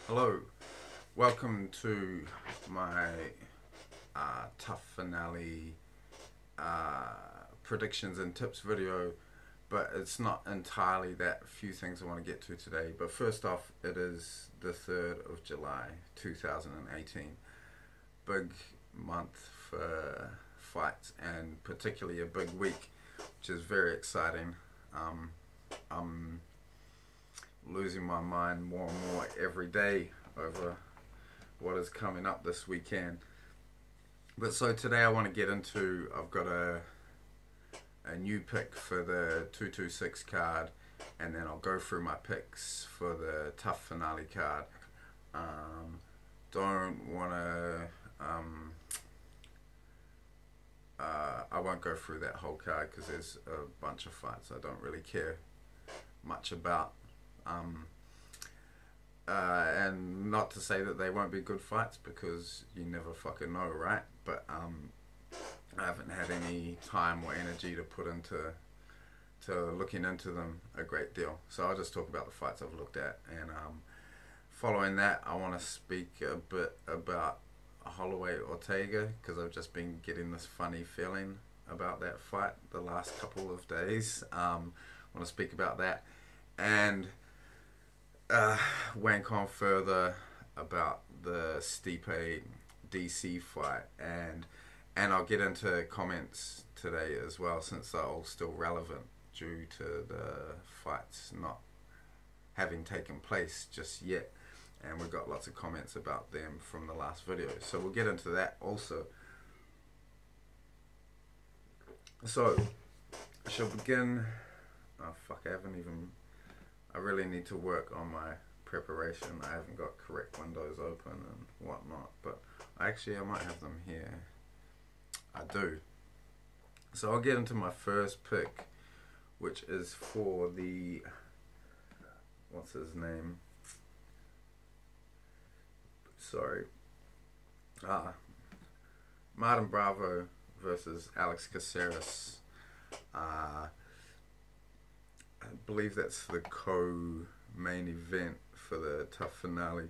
Hello, welcome to my tough finale predictions and tips video, but it's not entirely that. Few things I want to get to today, but first off, it is the 3rd of July 2018. Big month for fights and particularly a big week, which is very exciting. I'm losing my mind more and more every day over what is coming up this weekend. But so today I want to get into, I've got a new pick for the 226 card, and then I'll go through my picks for the tough finale card. Don't want to I won't go through that whole card because there's a bunch of fights I don't really care much about. And not to say that they won't be good fights, because you never fucking know, right? But I haven't had any time or energy to put into looking into them a great deal. So I'll just talk about the fights I've looked at, and following that, I want to speak a bit about Holloway Ortega, because I've just been getting this funny feeling about that fight the last couple of days. I want to speak about that and wank on further about the Stipe DC fight, and I'll get into comments today as well, since they're all still relevant due to the fights not having taken place just yet, and we've got lots of comments about them from the last video, so we'll get into that also. So I shall begin. Oh fuck, I really need to work on my preparation. I haven't got correct windows open and whatnot, but I might have them here. I do. So I'll get into my first pick, which is for the, what's his name? Sorry. Martin Bravo versus Alex Caceres. I believe that's the co-main event for the tough finale.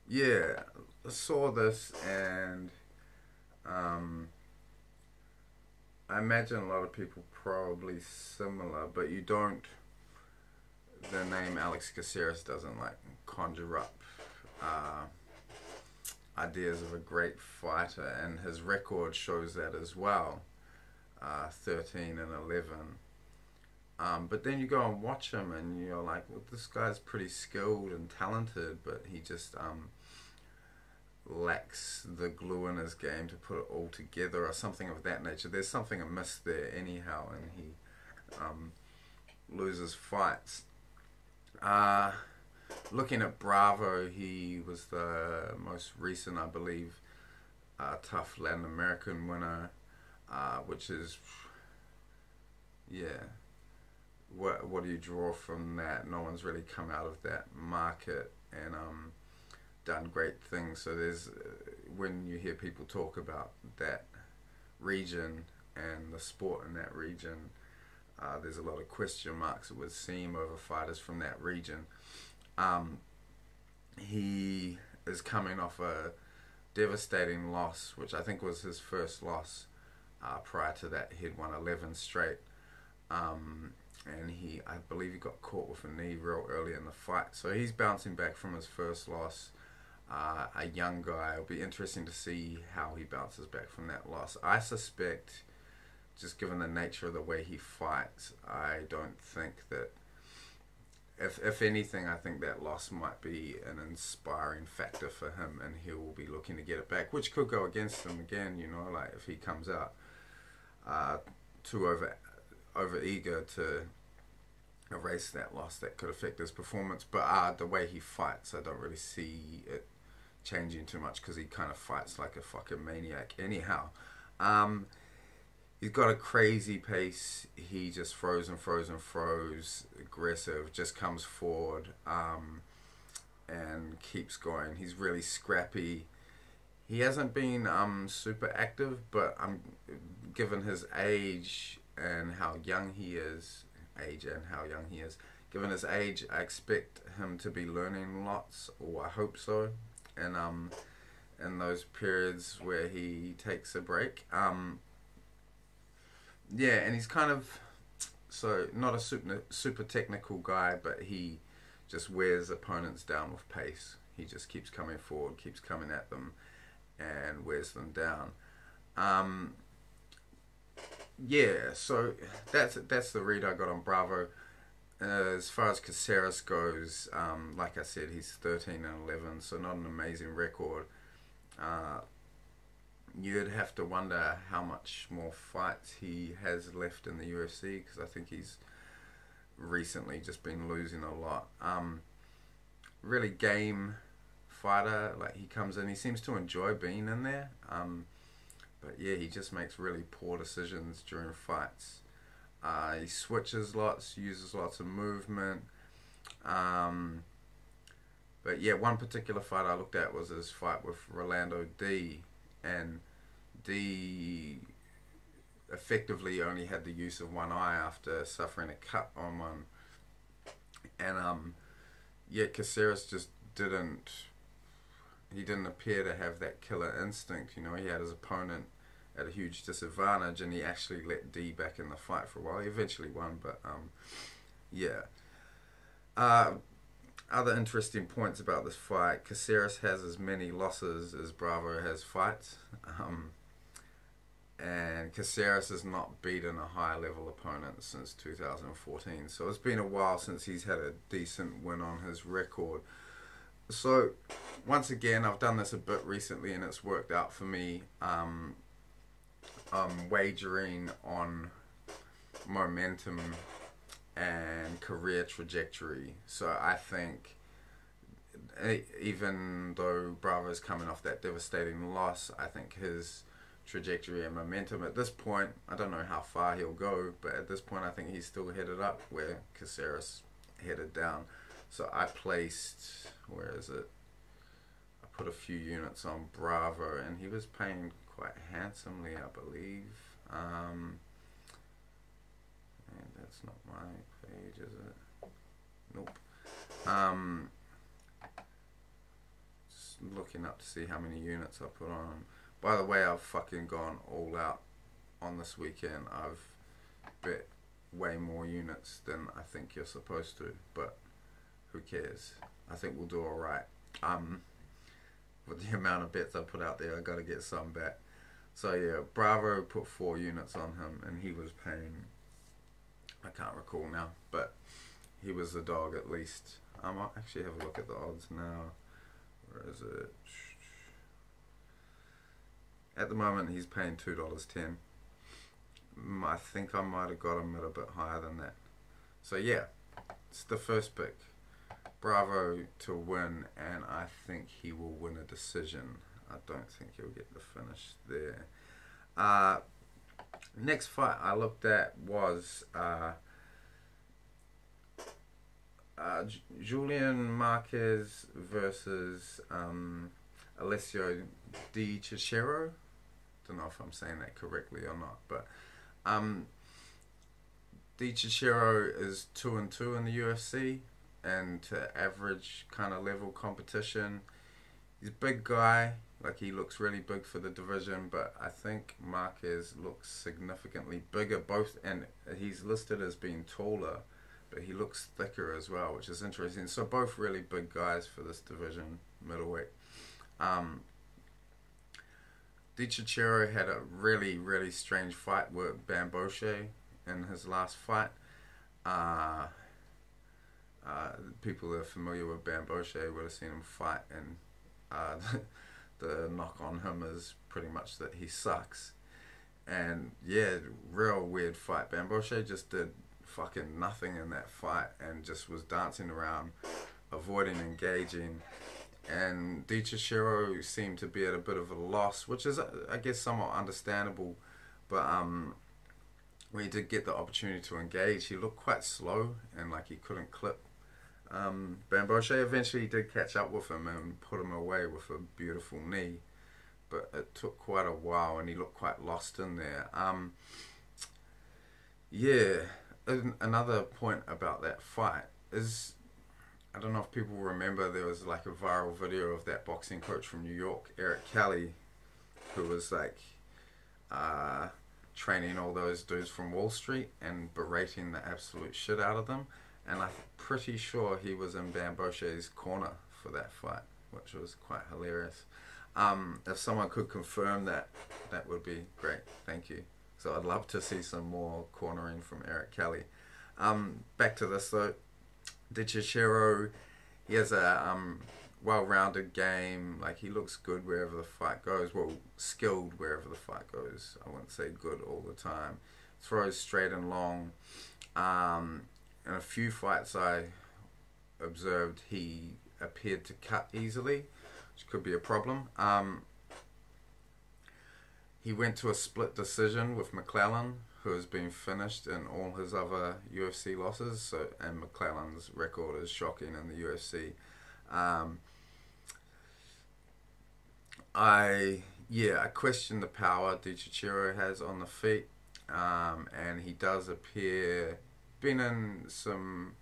Yeah, I saw this, and I imagine a lot of people probably similar, but you don't, the name Alex Caceres doesn't like conjure up ideas of a great fighter, and his record shows that as well. 13 and 11. But then you go and watch him and you're like, well, this guy's pretty skilled and talented, but he just lacks the glue in his game to put it all together, or something of that nature. There's something amiss there anyhow, and he loses fights. Looking at Bravo, he was the most recent, I believe, tough Latin American winner, which is, yeah, what do you draw from that? No one's really come out of that market and done great things. So there's, when you hear people talk about that region and the sport in that region, there's a lot of question marks, it would seem, over fighters from that region. He is coming off a devastating loss, which I think was his first loss. Prior to that, he'd won 11 straight. And I believe he got caught with a knee real early in the fight. So he's bouncing back from his first loss. A young guy. It'll be interesting to see how he bounces back from that loss. I suspect, just given the nature of the way he fights, I don't think that, if anything, I think that loss might be an inspiring factor for him, and he will be looking to get it back, which could go against him again, you know, like if he comes out too over eager to erase that loss, that could affect his performance. But the way he fights, I don't really see it changing too much, because he kind of fights like a fucking maniac anyhow. He's got a crazy pace. He just throws and throws and throws, aggressive, just comes forward and keeps going. He's really scrappy. He hasn't been super active, but given his age and how young he is, given his age, I expect him to be learning lots, or I hope so. And in those periods where he takes a break, yeah, and he's kind of not a super technical guy, but he just wears opponents down with pace. He just keeps coming forward, keeps coming at them, and wears them down. Yeah, so that's the read I got on Bravo. As far as Caceres goes, like I said, he's 13-11, so not an amazing record. You'd have to wonder how much more fights he has left in the UFC, because I think he's recently just been losing a lot. Really game fighter, like he comes in, he seems to enjoy being in there. But yeah, he just makes really poor decisions during fights. He switches lots, uses lots of movement. But yeah, one particular fight I looked at was his fight with Rolando D. And D effectively only had the use of one eye after suffering a cut on one. And yeah, Caceres just didn't appear to have that killer instinct. You know, he had his opponent at a huge disadvantage, and he actually let D back in the fight for a while. He eventually won, but yeah. Other interesting points about this fight: Caceres has as many losses as Bravo has fights, and Caceres has not beaten a high-level opponent since 2014. So it's been a while since he's had a decent win on his record. So once again, I've done this a bit recently, and it's worked out for me. I'm wagering on momentum and career trajectory. So I think, even though Bravo's coming off that devastating loss, I think his trajectory and momentum at this point, I don't know how far he'll go, but at this point I think he's still headed up where Caceres headed down. So I placed, where is it? I put a few units on Bravo, and he was paying quite handsomely, I believe. And that's not my page, is it? Nope. Just looking up to see how many units I put on. By the way, I've fucking gone all out on this weekend. I've bet way more units than I think you're supposed to, but who cares? I think we'll do alright. With the amount of bets I put out there, I gotta get some back. So yeah, Bravo put 4 units on him, and he was paying, I can't recall now, but he was the dog at least. I might actually have a look at the odds now. Where is it? At the moment, he's paying $2.10. I think I might have got him at a bit higher than that. So yeah, it's the first pick. Bravo to win, and I think he will win a decision. I don't think he'll get the finish there. Next fight I looked at was Julian Marquez versus Alessio Di Cicero. Don't know if I'm saying that correctly or not, but Di Cicero is 2-2 in the UFC, and to average kind of level competition. He's a big guy, like he looks really big for the division, but I think Marquez looks significantly bigger, both, and he's listed as being taller, but he looks thicker as well, which is interesting. So both really big guys for this division, middleweight. Di Cicero had a really, really strange fight with Bamboche in his last fight. People that are familiar with Bamboche would have seen him fight, and the knock on him is pretty much that he sucks. And yeah, real weird fight. Bamboche just did fucking nothing in that fight and just was dancing around, avoiding engaging. And Di Cicero seemed to be at a bit of a loss, which is, I guess, somewhat understandable. But when he did get the opportunity to engage, he looked quite slow and like he couldn't clip. Bamboche eventually did catch up with him and put him away with a beautiful knee, but it took quite a while and he looked quite lost in there. Yeah, another point about that fight is I don't know if people remember, there was like a viral video of that boxing coach from New York, Eric Kelly, who was like uh, training all those dudes from Wall Street and berating the absolute shit out of them. And I'm pretty sure he was in Bamboche's corner for that fight, which was quite hilarious. If someone could confirm that, that would be great. Thank you. So I'd love to see some more cornering from Eric Kelly. Back to this though. DiCicero, he has a well-rounded game. Like, he looks good wherever the fight goes. Well, skilled wherever the fight goes. I wouldn't say good all the time. Throws straight and long. In a few fights I observed, he appeared to cut easily, which could be a problem. He went to a split decision with McClellan, who has been finished in all his other UFC losses. So, and McClellan's record is shocking in the UFC. I question the power DiCicero has on the feet, and he does appear, been in some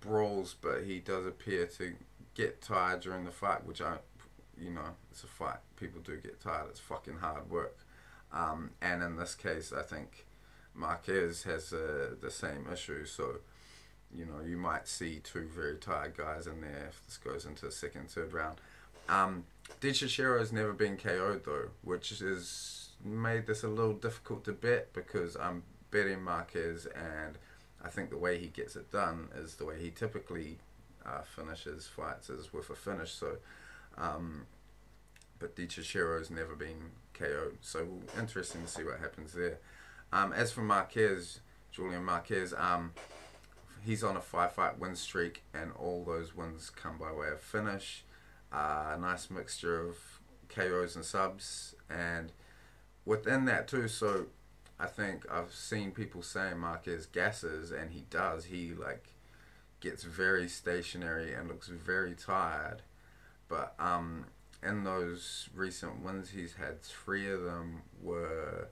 brawls, but he does appear to get tired during the fight, which it's a fight. People do get tired. It's fucking hard work. And in this case, I think Marquez has the same issue. So, you might see two very tired guys in there if this goes into the second, third round. DiCicero has never been KO'd though, which has made this a little difficult to bet, because I'm betting Marquez, and I think the way he gets it done is the way he typically finishes fights, is with a finish. So, but DiCicero's never been KO'd, so interesting to see what happens there. As for Marquez, Julian Marquez, he's on a 5-fight win streak, and all those wins come by way of finish. A nice mixture of KOs and subs, and within that too. So I think I've seen people saying Marquez gasses, and he does. He gets very stationary and looks very tired. But in those recent wins he's had, 3 of them were,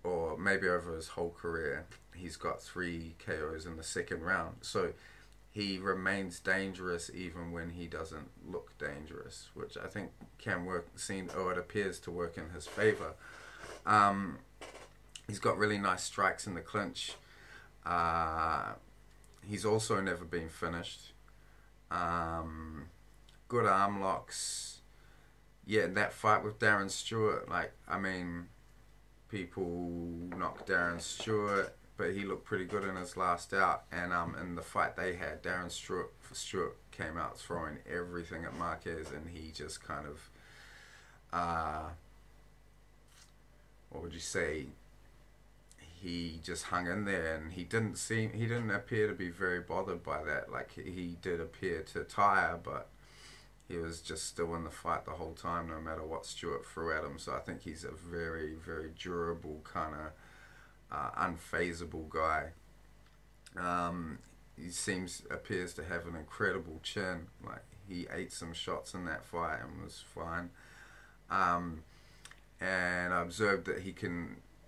or maybe over his whole career, he's got 3 KOs in the second round. So he remains dangerous even when he doesn't look dangerous, which I think can work. It appears to work in his favor. He's got really nice strikes in the clinch. He's also never been finished. Good arm locks. Yeah, that fight with Darren Stewart, people knocked Darren Stewart, but he looked pretty good in his last out. And in the fight they had, Darren Stewart came out throwing everything at Marquez, and he just kind of, what would you say? He just hung in there, and he didn't appear to be very bothered by that. He did appear to tire, but he was just still in the fight the whole time, no matter what Stewart threw at him. So I think he's a very, very durable, kind of unfazable guy. He appears to have an incredible chin. He ate some shots in that fight and was fine. And I observed that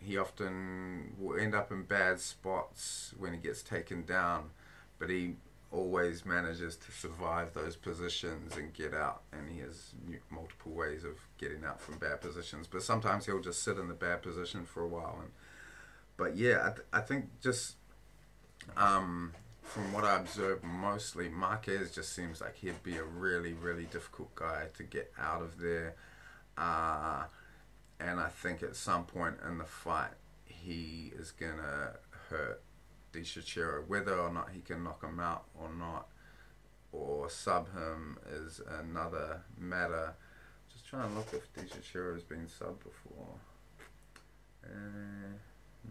he often will end up in bad spots when he gets taken down, but he always manages to survive those positions and get out, and he has multiple ways of getting out from bad positions. But sometimes he'll just sit in the bad position for a while. But yeah, I think just from what I observed, mostly Marquez just seems like he'd be a really, really difficult guy to get out of there. And I think at some point in the fight, he is going to hurt DiCicero. Whether or not he can knock him out or not, or sub him, is another matter. Just trying to look if DiCicero has been subbed before.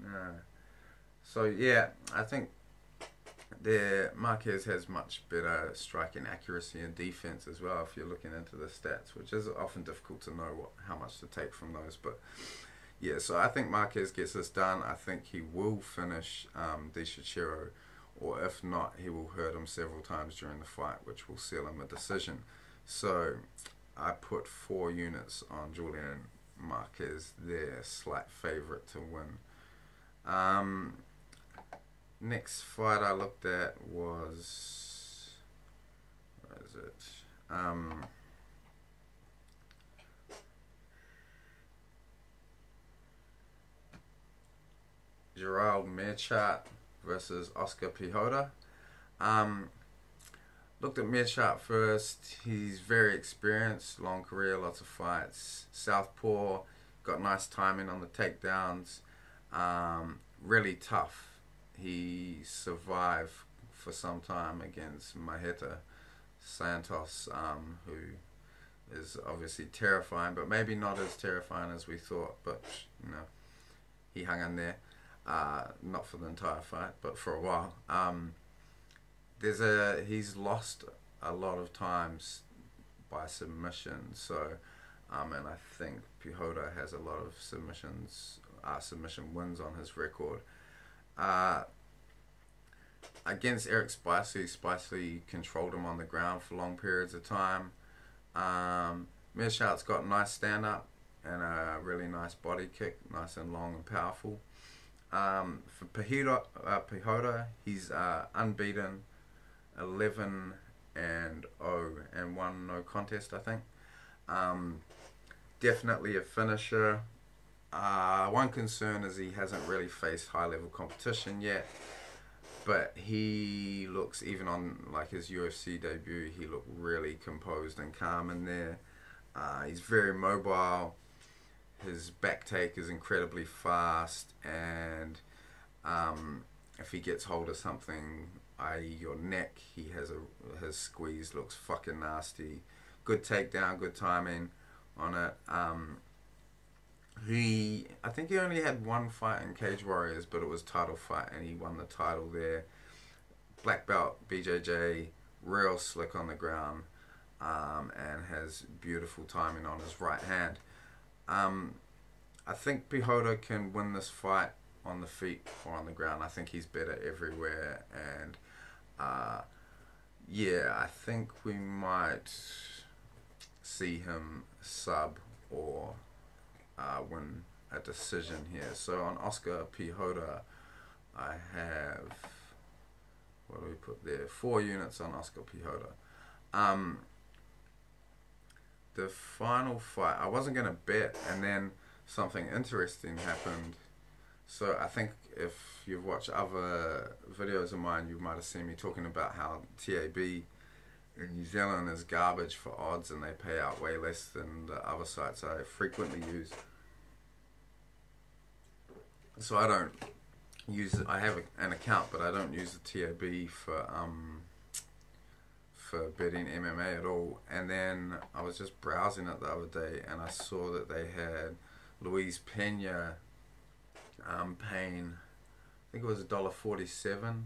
No. So yeah, I think Marquez has much better striking accuracy and defense as well, if you're looking into the stats, which is often difficult to know how much to take from those. But yeah, so I think Marquez gets this done. I think he will finish DiCicero, or if not, he will hurt him several times during the fight, which will seal him a decision. So I put 4 units on Julian Marquez there, slight favourite to win. Next fight I looked at was, where is it? Gerald Meerchat versus Oscar Pihota. Um, Looked at Meerchat first. He's very experienced, long career, lots of fights. Southpaw, got nice timing on the takedowns. Really tough. He survived for some time against Maheta Santos, who is obviously terrifying, but maybe not as terrifying as we thought. But you know, he hung in there. Not for the entire fight, but for a while. He's lost a lot of times by submission, so and I think Pihota has a lot of submission wins on his record. Against Eric Spicely controlled him on the ground for long periods of time. Meerchat's got a nice stand up and a really nice body kick, nice and long and powerful. For Pihota, he's unbeaten, 11-0 and 1 no contest, I think. Definitely a finisher. One concern is he hasn't really faced high level competition yet, but he looks, even on like his UFC debut, he looked really composed and calm in there. He's very mobile. His back take is incredibly fast, and if he gets hold of something, i.e. your neck, his squeeze looks fucking nasty. Good takedown, good timing on it. I think he only had one fight in Cage Warriors, but it was title fight, and he won the title there. Black belt, BJJ, real slick on the ground, and has beautiful timing on his right hand. I think Pihota can win this fight on the feet or on the ground. I think he's better everywhere, and yeah, I think we might see him sub or win a decision here. So on Oscar Pihota, I have, what do we put there? 4 units on Oscar Pihota. The final fight, I wasn't going to bet, and then something interesting happened. So I think if you've watched other videos of mine, you might have seen me talking about how TAB in New Zealand is garbage for odds, and they pay out way less than the other sites I frequently use. So I don't use it. I have an account, but I don't use the TAB for betting MMA at all. And then I was just browsing it the other day, and I saw that they had Luis Pena paying, I think it was $1.47,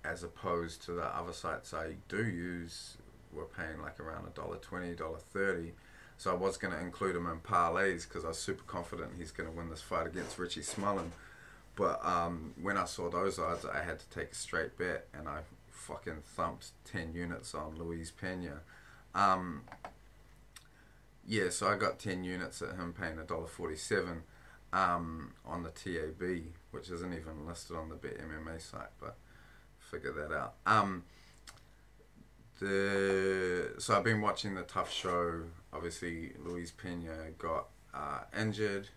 as opposed to the other sites I do use were paying like around $1.20, $1.30. So I was going to include him in parlays because I was super confident he's going to win this fight against Richie Smullen. But when I saw those odds, I had to take a straight bet, and I fucking thumped 10 units on Luis Pena. Yeah, so I got 10 units at him paying $1.47 on the TAB, which isn't even listed on the Bet MMA site, but figure that out. So I've been watching the Tough Show. Obviously, Luis Pena got injured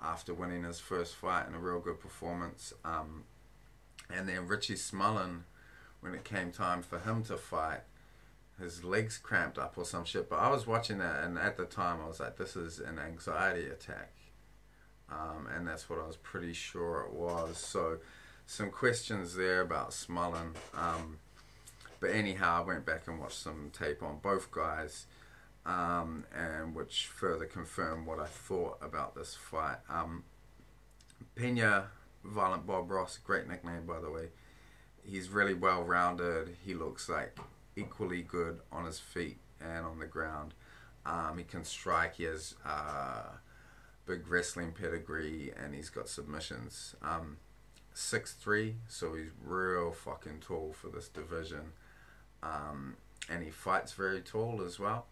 after winning his first fight in a real good performance. And then Richie Smullen, when it came time for him to fight, his legs cramped up or some shit. But I was watching that, and at the time I was like, this is an anxiety attack. And that's what I was pretty sure it was. So some questions there about Smullen. But anyhow, I went back and watched some tape on both guys, and which further confirmed what I thought about this fight. Pena, Violent Bob Ross, great nickname by the way. He's really well rounded. He looks like equally good on his feet and on the ground. He can strike. He has big wrestling pedigree, and he's got submissions. 6'3", so he's real fucking tall for this division. And he fights very tall as well.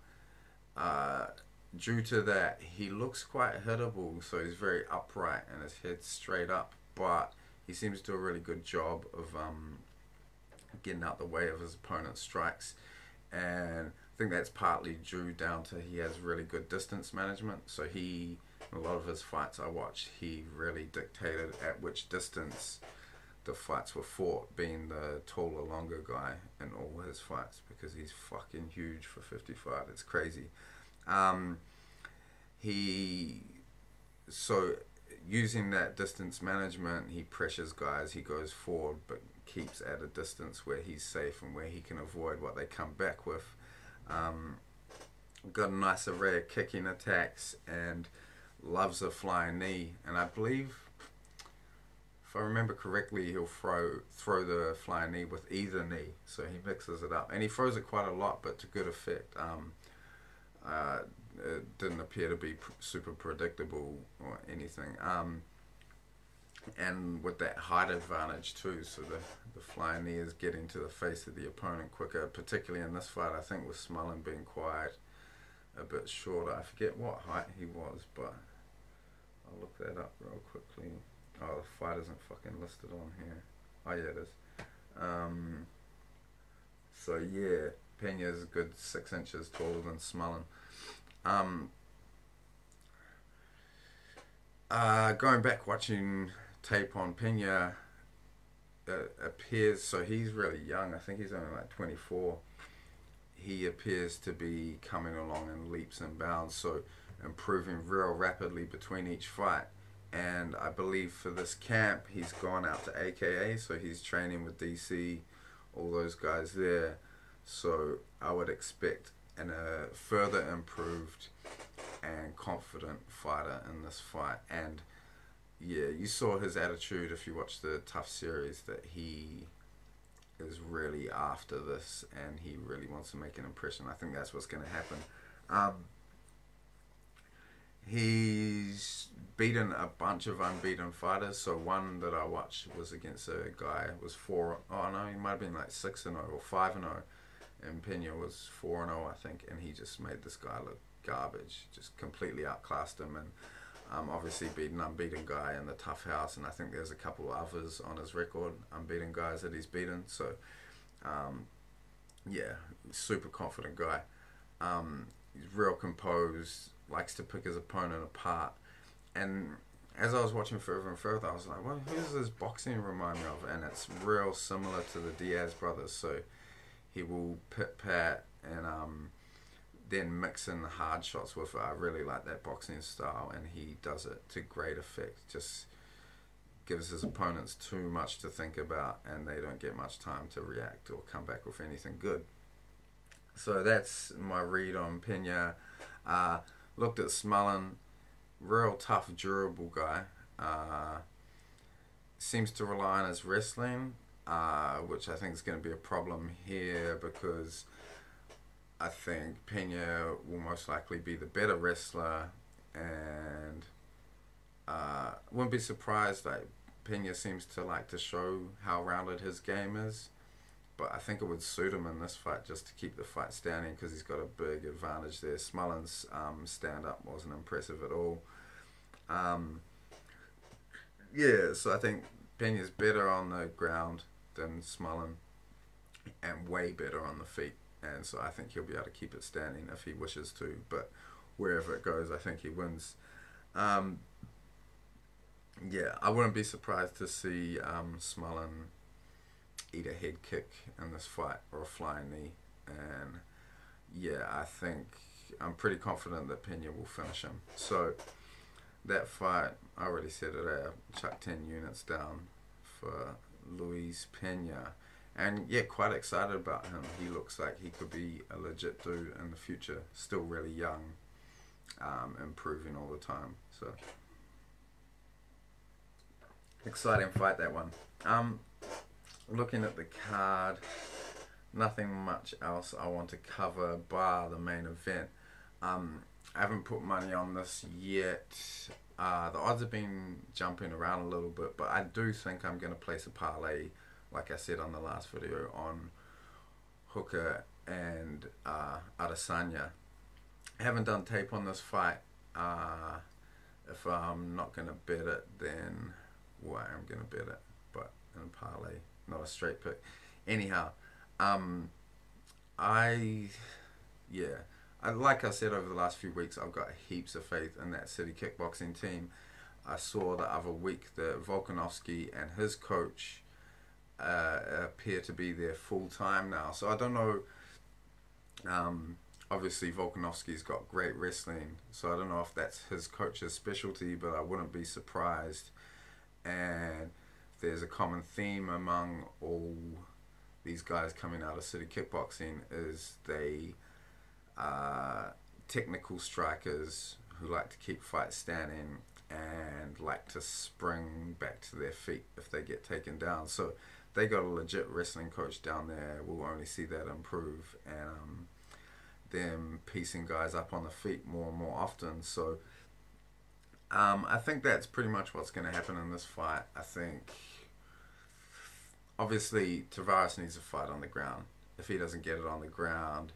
Due to that, he looks quite hittable, so he's very upright and his head's straight up, but he seems to do a really good job of getting out the way of his opponent's strikes, and I think that's partly due down to he has really good distance management. So he, in a lot of his fights I watched, he really dictated at which distance the fights were fought, being the taller, longer guy in all his fights, because he's fucking huge for 55. It's crazy. He so using that distance management, he pressures guys, he goes forward, but keeps at a distance where he's safe and where he can avoid what they come back with. Got a nice array of kicking attacks and loves a flying knee, and I believe, if I remember correctly, he'll throw the flying knee with either knee, so he mixes it up, and he throws it quite a lot, but to good effect. It didn't appear to be super predictable or anything, and with that height advantage too, so the flying knee is getting to the face of the opponent quicker, particularly in this fight. I think with Smullen being quiet, a bit shorter. I forget what height he was, but I'll look that up real quickly. Oh, the fight isn't fucking listed on here. Oh yeah, it is. So yeah, Pena's a good 6 inches taller than Smullen. Going back watching tape on Pena, appears, so he's really young. I think he's only like 24. He appears to be coming along in leaps and bounds, so improving real rapidly between each fight. And I believe for this camp, he's gone out to AKA, so he's training with DC, all those guys there. So I would expect a further improved and confident fighter in this fight. And yeah, you saw his attitude if you watched the Tough series, that he is really after this and he really wants to make an impression. I think that's what's going to happen. He's beaten a bunch of unbeaten fighters. So one that I watched was against a guy who was he might have been like 6-0 or 5-0, and Pena was 4-0, I think, and he just made this guy look garbage, just completely outclassed him, and obviously beat an unbeaten guy in the Tough House, and I think there's a couple others on his record, unbeaten guys that he's beaten. So yeah, super confident guy. He's real composed, likes to pick his opponent apart, and as I was watching further and further, I was like, well, who does this boxing remind me of? And it's real similar to the Diaz brothers. So he will pit pat and then mix in the hard shots with it. I really like that boxing style, and he does it to great effect. Just gives his opponents too much to think about, and they don't get much time to react or come back with anything good. So that's my read on Pena. Looked at Smullen, real tough, durable guy. Seems to rely on his wrestling, which I think is going to be a problem here, because I think Pena will most likely be the better wrestler, and wouldn't be surprised. Like, Pena seems to like to show how rounded his game is, but I think it would suit him in this fight just to keep the fight standing, because he's got a big advantage there. Smullen's stand-up wasn't impressive at all. Yeah, so I think Pena's better on the ground than Smullen, and way better on the feet. And so I think he'll be able to keep it standing if he wishes to. But wherever it goes, I think he wins. Yeah, I wouldn't be surprised to see Smullen eat a head kick in this fight, or a flying knee. And yeah, I'm pretty confident that Pena will finish him. So that fight, I already said it, I chucked 10 units down for Luis Pena. And yeah, quite excited about him. He looks like he could be a legit dude in the future. Still really young, improving all the time. So exciting fight, that one. Looking at the card, nothing much else I want to cover bar the main event. I haven't put money on this yet. The odds have been jumping around a little bit, but I do think I'm going to place a parlay, like I said on the last video, on Hooker and Adesanya. I haven't done tape on this fight. If I'm not going to bet it, then I am going to bet it. in a parlay, not a straight pick. Anyhow, um, I yeah, like I said over the last few weeks, I've got heaps of faith in that City kickboxing team. I saw the other week that Volkanovski and his coach appear to be there full time now. So I don't know. Obviously, Volkanovski's got great wrestling, so I don't know if that's his coach's specialty, but I wouldn't be surprised. And there's a common theme among all these guys coming out of City kickboxing is they are technical strikers who like to keep fights standing and like to spring back to their feet if they get taken down. So they got a legit wrestling coach down there. We'll only see that improve, and them piecing guys up on the feet more and more often. So I think that's pretty much what's going to happen in this fight. I think obviously Tavares needs a fight on the ground. If he doesn't get it on the ground,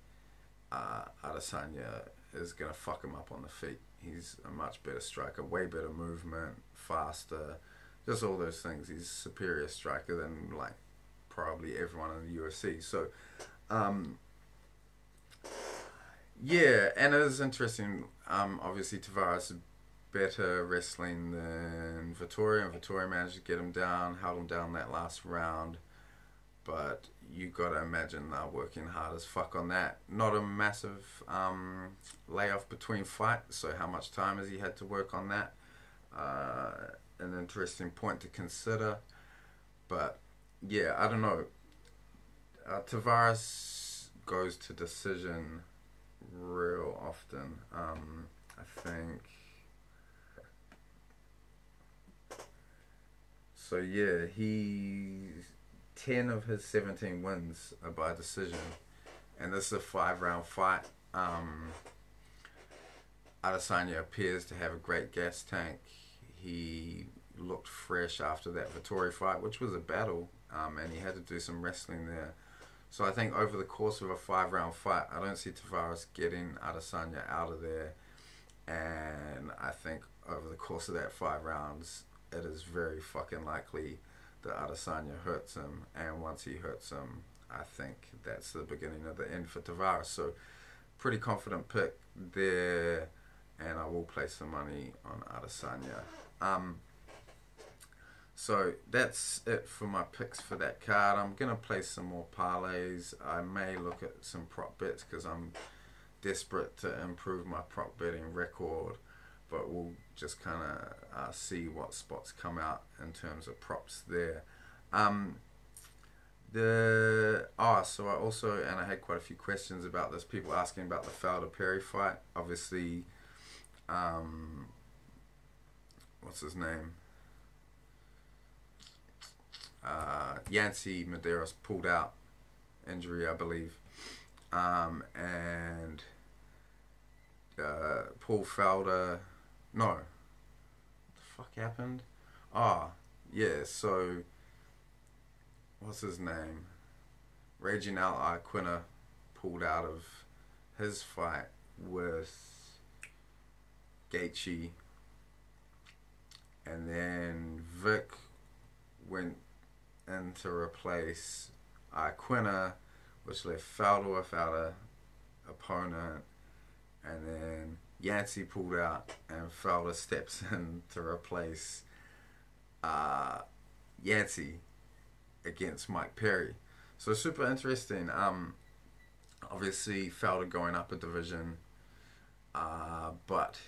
Adesanya is going to fuck him up on the feet. He's a much better striker, way better movement, faster, just all those things. He's a superior striker than like probably everyone in the UFC. So yeah, and it is interesting. Obviously Tavares is better wrestling than Vittori, and Vittori managed to get him down, held him down that last round. But you gotta imagine they're working hard as fuck on that. Not a massive layoff between fights, so how much time has he had to work on that? An interesting point to consider. But yeah, I don't know. Tavares goes to decision real often. I think. So yeah, he's 10 of his 17 wins are by decision, and this is a 5-round fight. Adesanya appears to have a great gas tank. He looked fresh after that Vittori fight, which was a battle, and he had to do some wrestling there. So I think over the course of a 5-round fight, I don't see Tavares getting Adesanya out of there, and I think over the course of that 5 rounds, it is very fucking likely that Adesanya hurts him, and once he hurts him, I think that's the beginning of the end for Tavares. So pretty confident pick there, and I will place some money on Adesanya. So that's it for my picks for that card. I'm going to place some more parlays. I may look at some prop bets because I'm desperate to improve my prop betting record, but we'll just kind of see what spots come out in terms of props there. So I also, and I had quite a few questions about this, people asking about the Fowler-Perry fight. Obviously, what's his name? Yancy Medeiros pulled out, injury I believe, and Paul Felder, no, what the fuck happened? Yeah, so what's his name? Reginald Iaquinta pulled out of his fight with Gaethje, and then Vic went in to replace Iaquinta, which left Felder without a opponent, and then Yancy pulled out and Felder steps in to replace Yancy against Mike Perry. So super interesting. Obviously Felder going up a division, but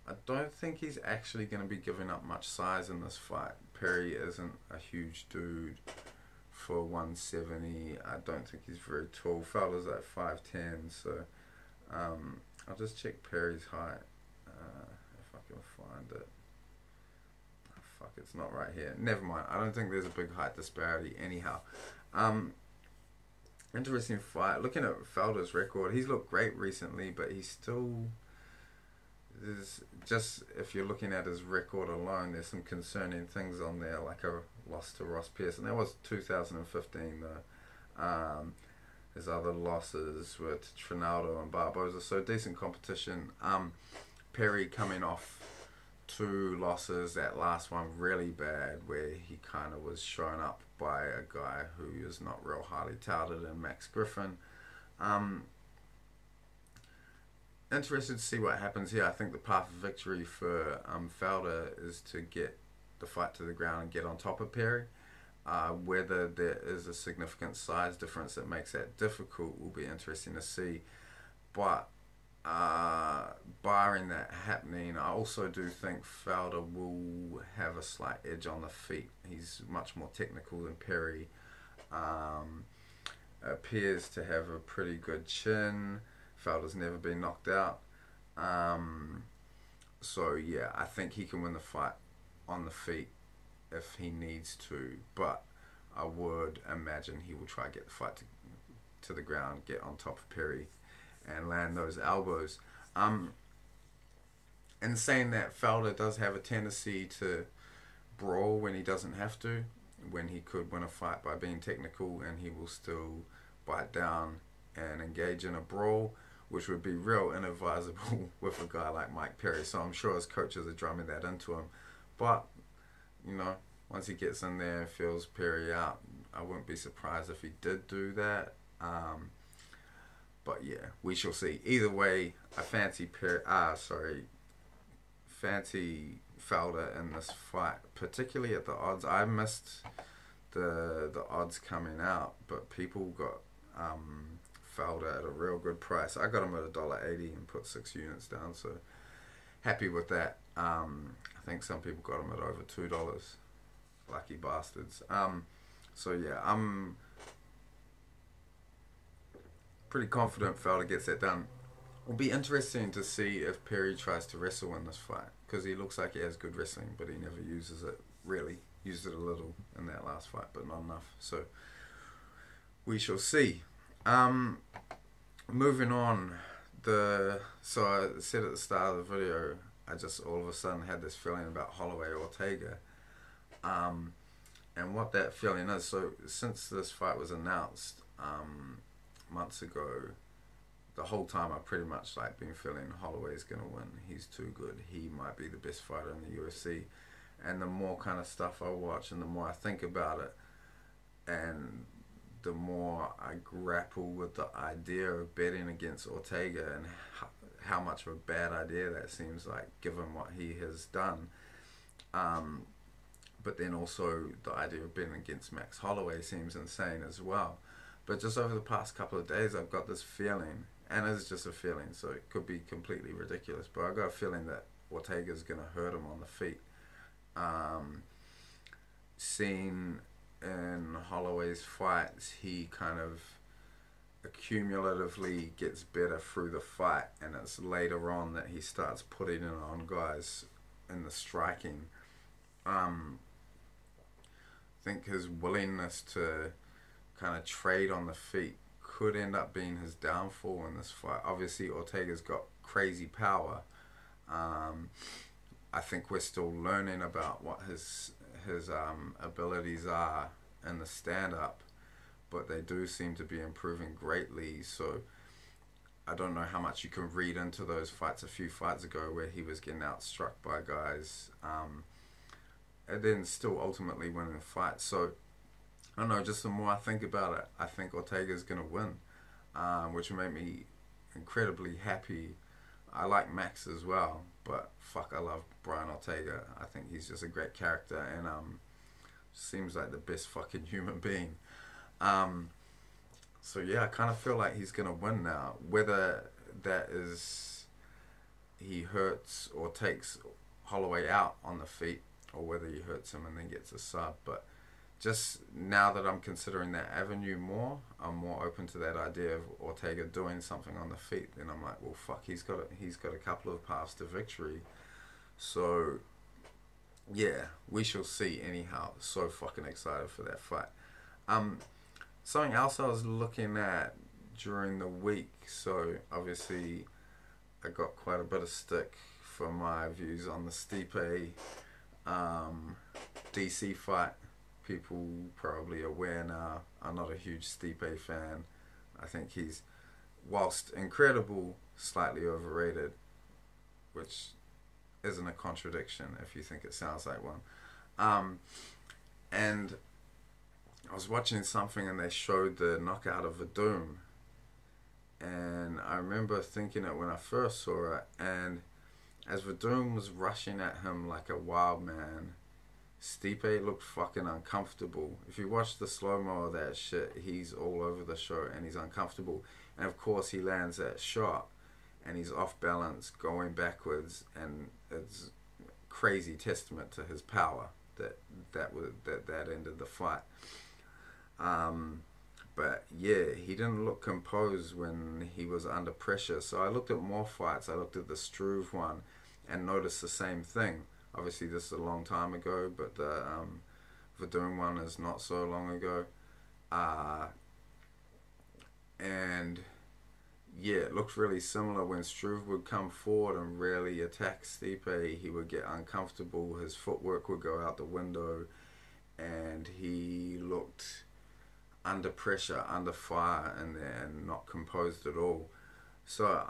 I don't think he's actually going to be giving up much size in this fight. Perry isn't a huge dude for 170. I don't think he's very tall. Felder's at 5'10", so I'll just check Perry's height if I can find it. Oh, fuck, it's not right here. Never mind. I don't think there's a big height disparity anyhow. Interesting fight. Looking at Felder's record, he's looked great recently, but he's still... There's just, if you're looking at his record alone, there's some concerning things on there, like a loss to Ross Pearson. That was 2015 though. His other losses were to Trinaldo and Barboza, so decent competition. Perry coming off two losses. That last one really bad, where he kind of was shown up by a guy who is not real highly touted, in Max Griffin. Um, Interested to see what happens here. I think the path of victory for Felder is to get the fight to the ground and get on top of Perry. Whether there is a significant size difference that makes that difficult will be interesting to see. But barring that happening, I also do think Felder will have a slight edge on the feet. He's much more technical than Perry. Appears to have a pretty good chin. Felder's never been knocked out. So yeah, I think he can win the fight on the feet if he needs to. But I would imagine he will try to get the fight to the ground, get on top of Perry, and land those elbows. And saying that, Felder does have a tendency to brawl when he doesn't have to, when he could win a fight by being technical, and he will still bite down and engage in a brawl, which would be real inadvisable with a guy like Mike Perry. So I'm sure his coaches are drumming that into him. But, you know, once he gets in there and feels Perry out, I wouldn't be surprised if he did do that. But yeah, we shall see. Either way, I fancy fancy Felder in this fight, particularly at the odds. I missed the odds coming out, but people got Felder at a real good price. I got him at $1.80 and put 6 units down, so happy with that. I think some people got him at over $2. Lucky bastards. So yeah, I'm pretty confident Felder gets that done. It'll be interesting to see if Perry tries to wrestle in this fight, because he looks like he has good wrestling, but he never uses it really. Used it a little in that last fight, but not enough. So we shall see. Moving on, so I said at the start of the video, I just all of a sudden had this feeling about Holloway Ortega. And what that feeling is, so since this fight was announced months ago, the whole time I pretty much been feeling Holloway's gonna win. He's too good. He might be the best fighter in the UFC. And the more kind of stuff I watch and the more I think about it, and the more I grapple with the idea of betting against Ortega and how much of a bad idea that seems like, given what he has done. But then also the idea of betting against Max Holloway seems insane as well. But just over the past couple of days, I've got this feeling, and it's just a feeling, so it could be completely ridiculous, but I've got a feeling that Ortega's going to hurt him on the feet. Seen in Holloway's fights, he kind of accumulatively gets better through the fight, and it's later on that he starts putting it on guys in the striking. I think his willingness to kind of trade on the feet could end up being his downfall in this fight. Obviously, Ortega's got crazy power. I think we're still learning about what his abilities are in the stand-up, but they do seem to be improving greatly. So I don't know how much you can read into those fights a few fights ago where he was getting outstruck by guys, and then still ultimately winning fights. So I don't know, just the more I think about it, I think Ortega's going to win, which will make me incredibly happy. I like Max as well, but fuck, I love Brian Ortega. I think he's just a great character, and seems like the best fucking human being. So yeah, I kind of feel like he's going to win now. Whether that is he hurts or takes Holloway out on the feet, or whether he hurts him and then gets a sub. But just now that I'm considering that avenue more, I'm more open to that idea of Ortega doing something on the feet. Then I'm like, well, fuck, he's got a couple of paths to victory. So yeah, we shall see. Anyhow, so fucking excited for that fight. Something else I was looking at during the week. So obviously, I got quite a bit of stick for my views on the Stipe DC fight. People probably aware now, I'm not a huge Stipe fan. I think he's, whilst incredible, slightly overrated, which isn't a contradiction if you think it sounds like one. Um, and I was watching something and they showed the knockout of Vadum, and I remember thinking it when I first saw it, and as Vadum was rushing at him like a wild man, Stipe looked fucking uncomfortable. If you watch the slow-mo of that shit, he's all over the show and he's uncomfortable. And of course he lands that shot and he's off balance going backwards, and it's crazy testament to his power that ended the fight. But yeah, he didn't look composed when he was under pressure. So I looked at more fights. I looked at the Struve one and noticed the same thing. Obviously, this is a long time ago, but the Verdun one is not so long ago. And yeah, it looked really similar. When Struve would come forward and really attack Stipe, he would get uncomfortable. His footwork would go out the window, and he looked under pressure, under fire, and not composed at all. So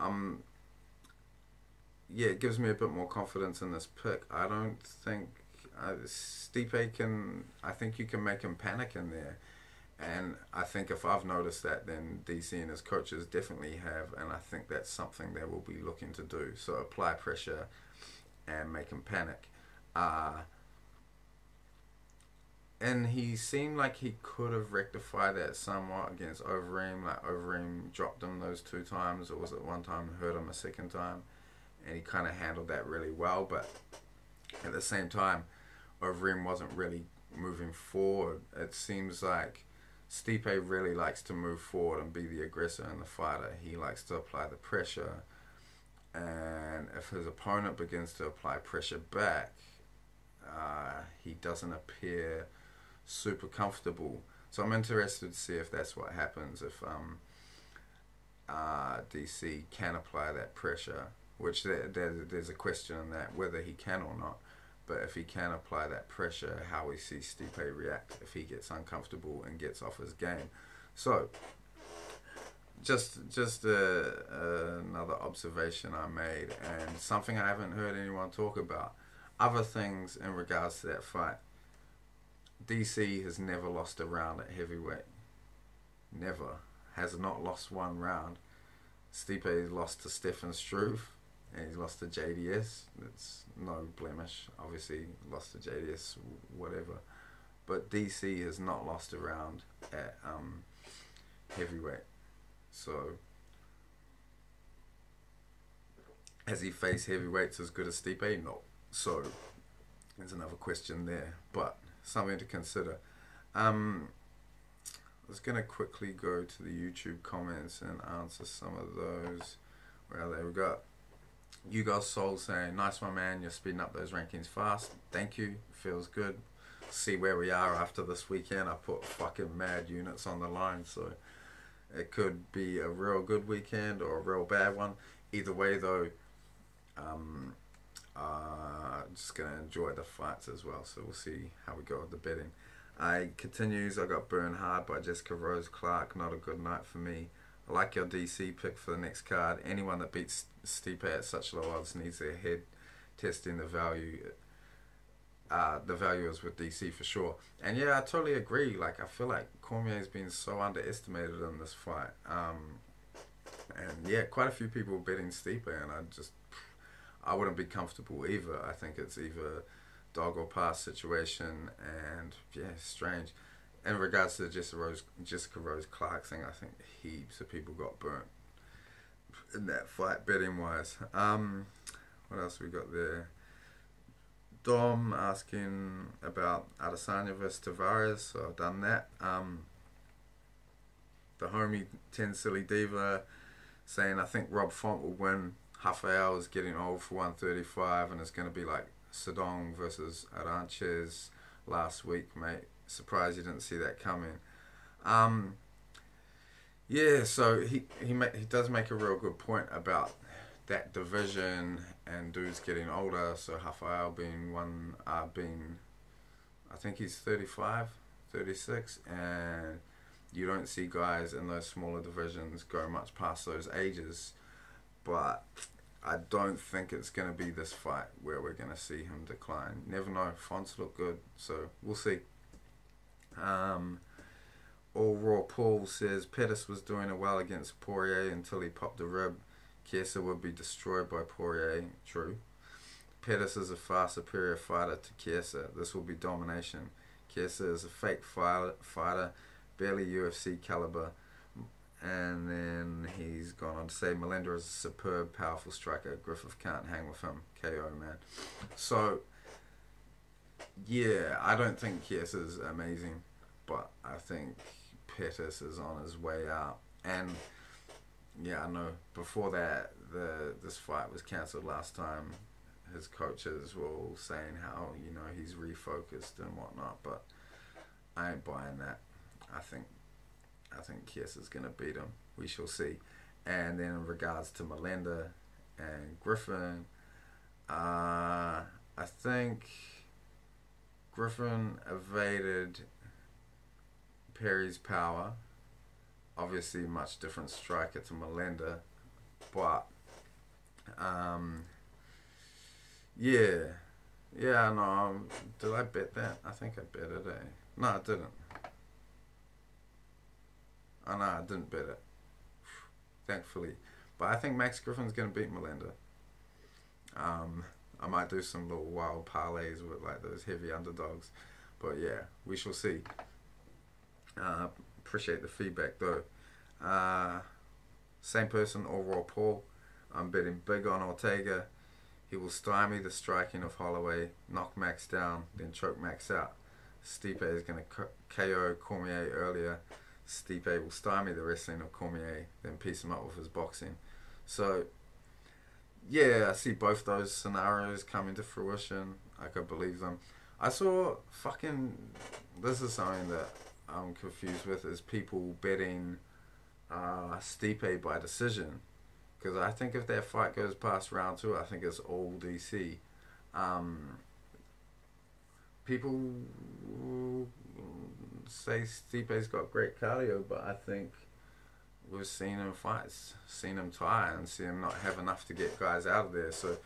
yeah, it gives me a bit more confidence in this pick. I don't think Stipe can. I think you can make him panic in there, and I think if I've noticed that, then DC and his coaches definitely have, and I think that's something they will be looking to do. So apply pressure and make him panic. And he seemed like he could have rectified that somewhat against Overeem. Like Overeem dropped him those 2 times, or was it one time hurt him a second time? And he kind of handled that really well. But at the same time, Overeem wasn't really moving forward. It seems like Stipe really likes to move forward and be the aggressor and the fighter. He likes to apply the pressure. And if his opponent begins to apply pressure back, he doesn't appear super comfortable. So I'm interested to see if that's what happens if DC can apply that pressure, which there's a question on that, whether he can or not. But if he can apply that pressure, how we see Stipe react if he gets uncomfortable and gets off his game. So just another observation I made, and something I haven't heard anyone talk about. Other things in regards to that fight. DC has never lost a round at heavyweight. Never. Has not lost one round. Stipe lost to Stefan Struve, and he's lost to JDS. It's no blemish. Obviously, lost to JDS, whatever. But DC has not lost a round at heavyweight. So, has he faced heavyweights as good as Stipe? No. So, there's another question there. But something to consider. I was going to quickly go to the YouTube comments and answer some of those. Well, there we go. You guys Soul saying, nice one, man, you're speeding up those rankings fast. Thank you. Feels good. See where we are after this weekend. I put fucking mad units on the line, so it could be a real good weekend or a real bad one. Either way, though, just going to enjoy the fights as well, so we'll see how we go with the betting. It continues. I got Bernhard by Jessica Rose Clark. Not a good night for me. I like your DC pick for the next card. Anyone that beats Stipe at such low odds needs their head testing the value. The value is with DC for sure. And yeah, I totally agree. Like, I feel like Cormier's been so underestimated in this fight. And yeah, quite a few people betting Stipe, and I wouldn't be comfortable either. I think it's either dog or pass situation, and yeah, strange. In regards to the Jessica Rose Clark thing, I think heaps of people got burnt in that fight, betting wise. What else we got there? Dom asking about Adesanya versus Tavares, so I've done that. The homie 10 Silly Diva saying, I think Rob Font will win. Rafael is getting old for 135, and it's going to be like Sedong versus Aranches last week, mate. Surprised you didn't see that coming. Yeah, so he does make a real good point about that division and dudes getting older. So Rafael being I think he's 35, 36, and you don't see guys in those smaller divisions go much past those ages. But I don't think it's going to be this fight where we're going to see him decline. Never know. Fonts look good, so we'll see. All Raw Paul says Pettis was doing it well against Poirier until he popped a rib. Chiesa would be destroyed by Poirier. True. Pettis is a far superior fighter to Chiesa. This will be domination. Chiesa is a fake fighter, barely UFC caliber. And then he's gone on to say Melender is a superb, powerful striker. Griffith can't hang with him. KO, man. So, yeah, I don't think Chiesa is amazing, but I think Pettis is on his way out. And yeah, I know before that, this fight was cancelled last time. His coaches were all saying how, you know, he's refocused and whatnot, but I ain't buying that. I think Chiesa's gonna beat him. We shall see. And then in regards to Melender and Griffin, I think Griffin evaded Perry's power. Obviously, much different striker to Melender, but yeah, no. Did I bet that? I think I bet it. No, I didn't. Oh no, I didn't bet it. Thankfully, but I think Max Griffin's gonna beat Melender. I might do some little wild parlays with like those heavy underdogs, but yeah, we shall see. Appreciate the feedback though. Same person, All Raw Paul. I'm betting big on Ortega. He will stymie the striking of Holloway, knock Max down, then choke Max out. Stipe is going to KO Cormier earlier. Stipe will stymie the wrestling of Cormier, then piece him up with his boxing. So, yeah, I see both those scenarios coming to fruition. I could believe them. I saw this is something that I'm confused with, is people betting Stipe by decision. Because I think if that fight goes past round 2, I think it's all DC. People say Stipe's got great cardio, but I think we've seen him fights, seen him tire, and seen him not have enough to get guys out of there. So,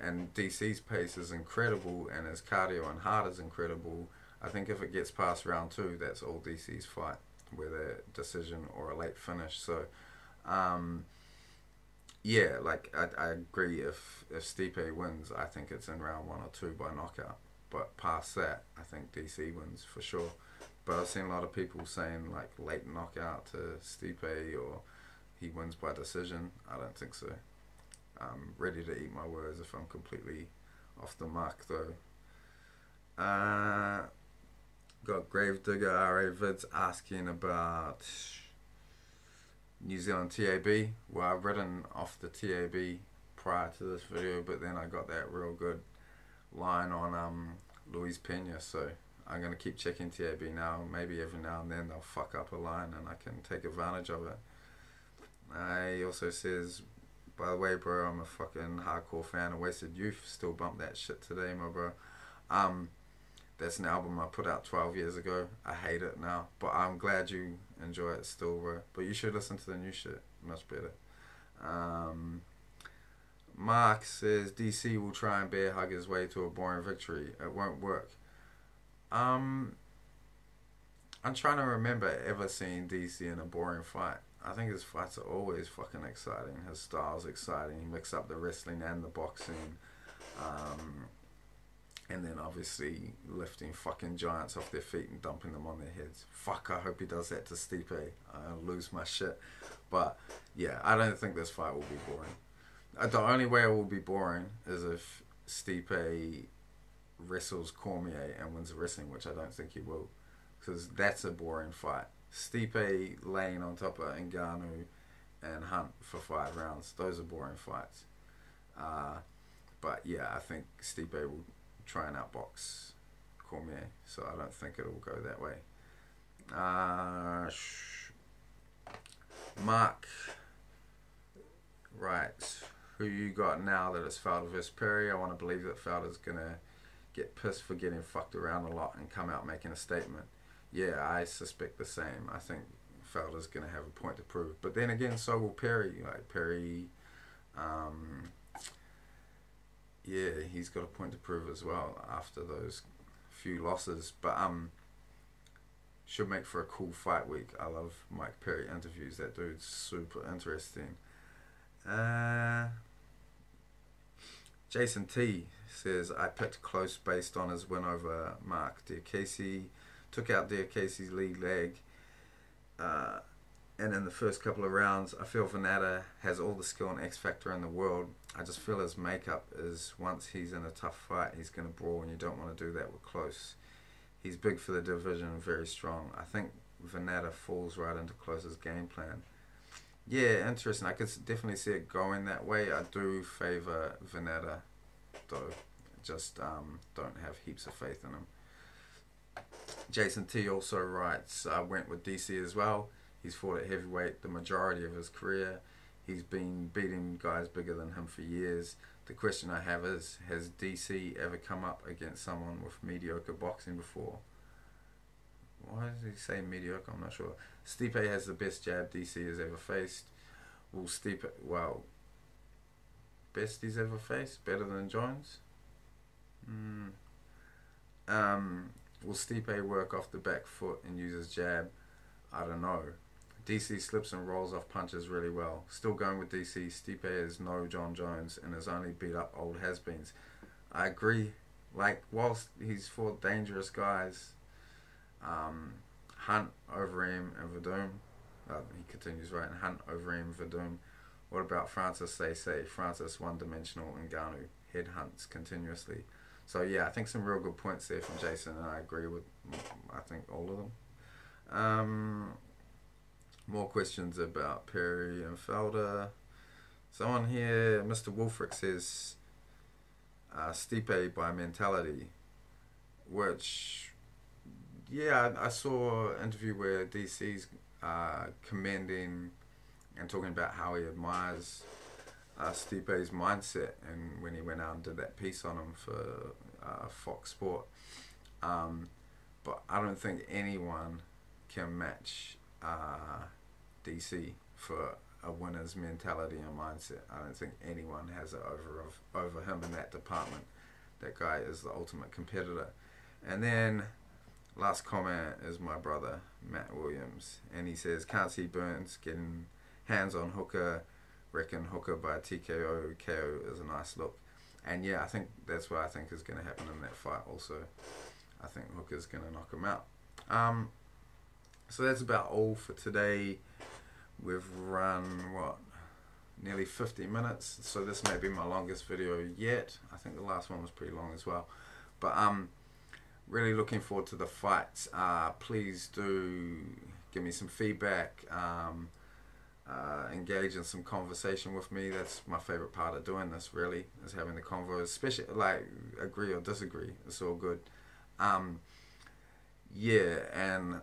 and DC's pace is incredible, and his cardio and heart is incredible. I think if it gets past round 2, that's all DC's fight, whether decision or a late finish. So, yeah, like I agree. If Stipe wins, I think it's in round 1 or 2 by knockout. But past that, I think DC wins for sure. But I've seen a lot of people saying like late knockout to Stipe or he wins by decision. I don't think so. I'm ready to eat my words if I'm completely off the mark though. Got Gravedigger RA Vids asking about New Zealand TAB. Well, I've written off the TAB prior to this video, but then I got that real good line on Luis Pena, so I'm going to keep checking TAB now. Maybe every now and then they'll fuck up a line and I can take advantage of it. He also says, by the way, bro, I'm a fucking hardcore fan of Wasted Youth. Still bump that shit today, my bro. That's an album I put out 12 years ago. I hate it now, but I'm glad you enjoy it still, bro. But you should listen to the new shit. Much better. Mark says DC will try and bear hug his way to a boring victory. It won't work. I'm trying to remember ever seeing DC in a boring fight. I think his fights are always fucking exciting. His style's exciting. He mixes up the wrestling and the boxing. And then obviously lifting fucking giants off their feet and dumping them on their heads. Fuck, I hope he does that to Stipe. I'll lose my shit. But yeah, I don't think this fight will be boring. The only way it will be boring is if Stipe wrestles Cormier and wins the wrestling, which I don't think he will. Because that's a boring fight. Stipe laying on top of Ngannou and Hunt for 5 rounds. Those are boring fights. But yeah, I think Stipe will try and outbox Cormier, so I don't think it will go that way. Mark, right, who you got now that it's Felder vs Perry? I want to believe that Felder's gonna get pissed for getting fucked around a lot and come out making a statement. Yeah, I suspect the same. I think Felder's gonna have a point to prove, but then again, so will Perry. Like Perry, yeah, he's got a point to prove as well after those few losses. But should make for a cool fight week. I love Mike Perry interviews. That dude's super interesting. Jason T says, I picked close based on his win over Mark Diakese. Took out Diakese's lead leg. And in the first couple of rounds, I feel Venata has all the skill and X factor in the world. I just feel his makeup is, once he's in a tough fight, he's going to brawl, and you don't want to do that with Close. He's big for the division, very strong. I think Venata falls right into Close's game plan. Yeah, interesting. I could definitely see it going that way. I do favour Venata, though. Just don't have heaps of faith in him. Jason T also writes, I went with DC as well. He's fought at heavyweight the majority of his career. He's been beating guys bigger than him for years. The question I have is, has DC ever come up against someone with mediocre boxing before? Why does he say mediocre? I'm not sure. Stipe has the best jab DC has ever faced. Will Stipe, well, best he's ever faced? Better than Jones? Will Stipe work off the back foot and use his jab? I don't know. DC slips and rolls off punches really well. Still going with DC. Stipe is no John Jones and has only beat up old has-beens. I agree. Like, whilst he's fought dangerous guys, Hunt, Overeem, and Verdum. He continues writing, Hunt, Overeem, Verdum. What about Francis Say? Francis one-dimensional and Ngannou headhunts continuously. So yeah, I think some real good points there from Jason, and I agree with, I think, all of them. More questions about Perry and Felder. Someone here, Mr. Wolfric says, Stipe by mentality, which, yeah, I saw an interview where DC's commending and talking about how he admires Stipe's mindset, and when he went out and did that piece on him for Fox Sport. But I don't think anyone can match DC for a winner's mentality and mindset. I don't think anyone has it over him in that department. That guy is the ultimate competitor. And then last comment is my brother Matt Williams, and he says, can't see Burns getting hands on Hooker. Reckon Hooker by TKO KO is a nice look. And yeah, I think that's what I think is going to happen in that fight also. I think Hooker's going to knock him out. So that's about all for today. We've run, nearly 50 minutes. So this may be my longest video yet. I think the last one was pretty long as well. But really looking forward to the fights. Please do give me some feedback. Engage in some conversation with me. That's my favorite part of doing this, really, is having the convo, especially like agree or disagree. It's all good. Yeah, and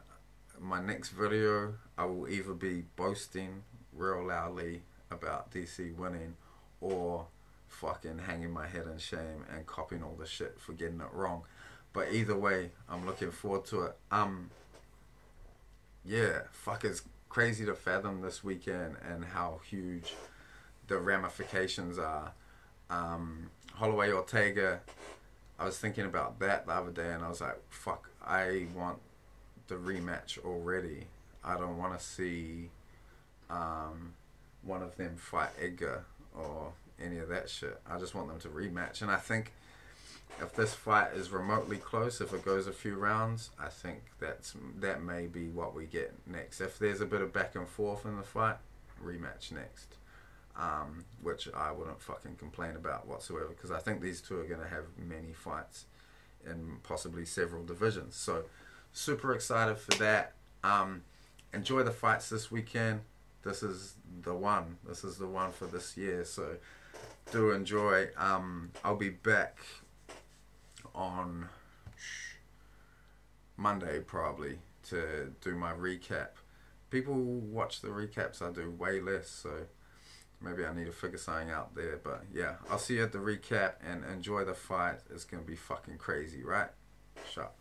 my next video, I will either be boasting real loudly about DC winning, or fucking hanging my head in shame and copying all the shit for getting it wrong. But either way, I'm looking forward to it. Yeah, fuck, it's crazy to fathom this weekend and how huge the ramifications are. Holloway Ortega, I was thinking about that the other day, and I was like, fuck, I want the rematch already. I don't want to see one of them fight Edgar or any of that shit. I just want them to rematch. And I think if this fight is remotely close, if it goes a few rounds, I think that may be what we get next. If there's a bit of back and forth in the fight, rematch next. Which I wouldn't fucking complain about whatsoever, because I think these two are going to have many fights in possibly several divisions. So super excited for that. Enjoy the fights this weekend. This is the one. This is the one for this year. So do enjoy. I'll be back on Monday probably to do my recap. People watch the recaps I do way less, so maybe I need to figure something out there. But yeah, I'll see you at the recap, and enjoy the fight. It's gonna be fucking crazy, right? Shut up.